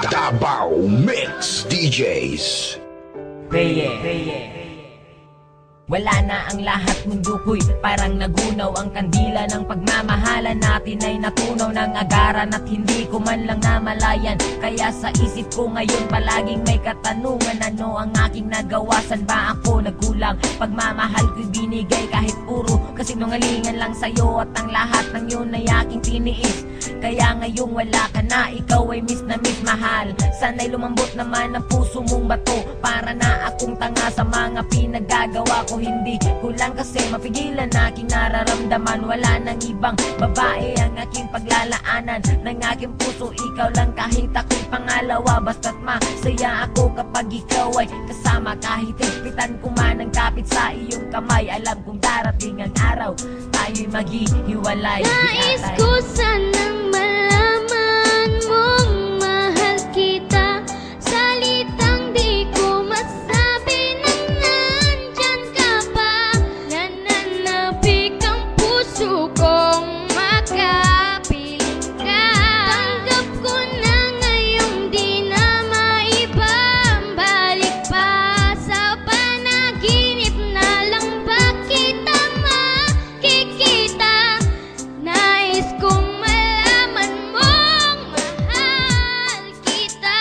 Davao Mix DJs. Wala na ang lahat, mundo ko'y parang nagunaw. Ang kandila ng pagmamahalan natin ay natunaw ng agaran at hindi ko man lang namalayan. Kaya sa isip ko ngayon palaging may katanungan, ano ang aking nagawa? San ba ako nagkulang? Pagmamahal ko'y binigay kahit puro kasinungalingan lang sa'yo, at ang lahat ng yun ay aking tiniis. Kaya ngayong wala ka na, ikaw ay miss na miss mahal. Sana'y lumambot naman ang puso mong bato. Para na akong tanga sa mga pinagagawa ko, hindi ko lang kasi mapigilan aking nararamdaman. Wala nang ibang babae ang aking paglalaanan ng aking puso, ikaw lang kahit ako'y pangalawa. Basta't masaya ako kapag ikaw ay kasama, kahit higpitan ko man ang kapit sa iyong kamay. Alam kong darating ang araw, tayo'y maghihiwalay. Nais ko sanang malaman mong mahal kita. Salitang di ko masabi nang nandyan ka pa. Nananapik ang puso kong makapiling ka. Tanggap ko na ngayong di na maibabalik pa. Sa panaginip na lang ba kita makikita? Nais kong malaman mong mahal kita.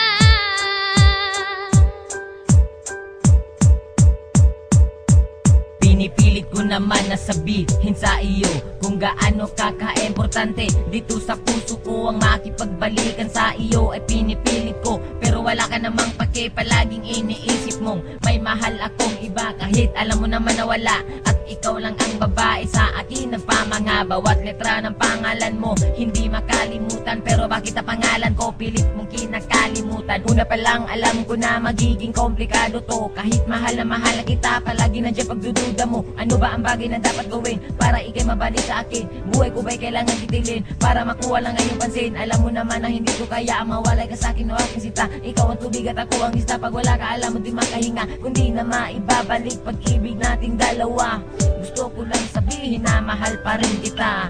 Pinipilit ko naman na sabihin sa iyo kung gaano ka-importante dito sa puso ko. Ang makipagbalikan sa iyo ay pinipilit ko, pero wala ka namang pake. Palaging iniisip mong may mahal akong iba, kahit alam mo naman na wala. At ikaw lang ang babae sa akin nagpamanga. Bawat letra ng pangalan mo hindi makalimutan, pero bakit ang pangalan ko pilit mong kinakalimutan? Una pa lang alam ko na magiging komplikado to. Kahit mahal na kita, palagi nandiyan pagdududa mo. Ano ba ang bagay na dapat gawin para ikay mabalik sa akin? Buhay ko ba'y kailangan titilin para makuha lang ang iyong pansin? Alam mo naman na hindi ko kaya ang mawalay ka sa akin o aking sita. Ikaw ang tubig at ako ang isda. Pag wala ka alam mo di makahinga, kundi na maibabalik pag-ibig nating dalawa. Gusto ko lang sabihin na mahal pa rin kita.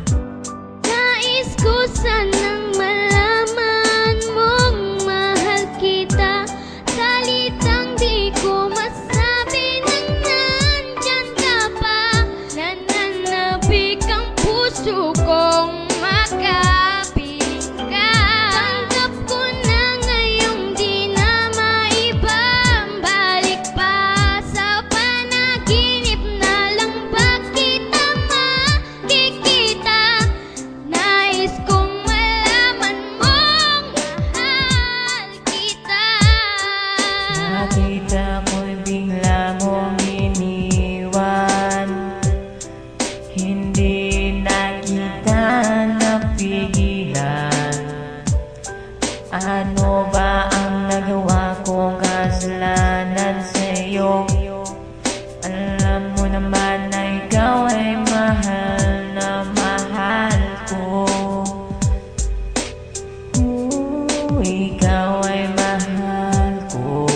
Nais ko sanang malaman mong mahal kita. Salitang di ko masabi nang nandyan ka pa. Nananapik ang puso kong makapiling ka. Tanggap ko na ngayong di na maibabalik pa. Sa panaginip na lang ba kita makikita? Nais kong malaman mong mahal kita. Nakita ko'y bigla mong iniwan, hindi na kita napigilan. Ano ba ang nagawa kong kasalanan sa'yo? Alam mo naman na ikaw ay mahal na mahal ko. Ikaw ay mahal ko.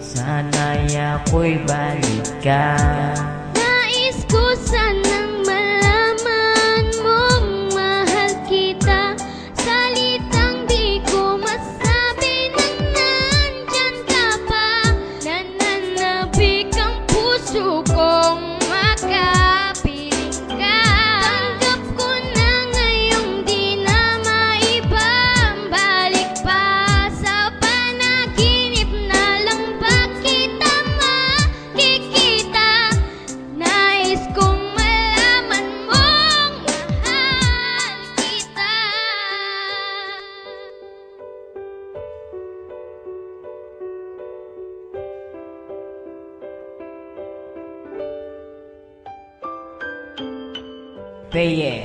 Sana'y ako'y balikan. Nais ko sanang malaman mong mahal kita. Salitang di ko masabi nang nandyan ka pa. Nananapik ang puso kong makapiling ka. Tanggap ko na ngayong di na maibabalik pa. Sa panaginip na lang ba kita makikita? Nais kong malaman mong mahal kita. Peye.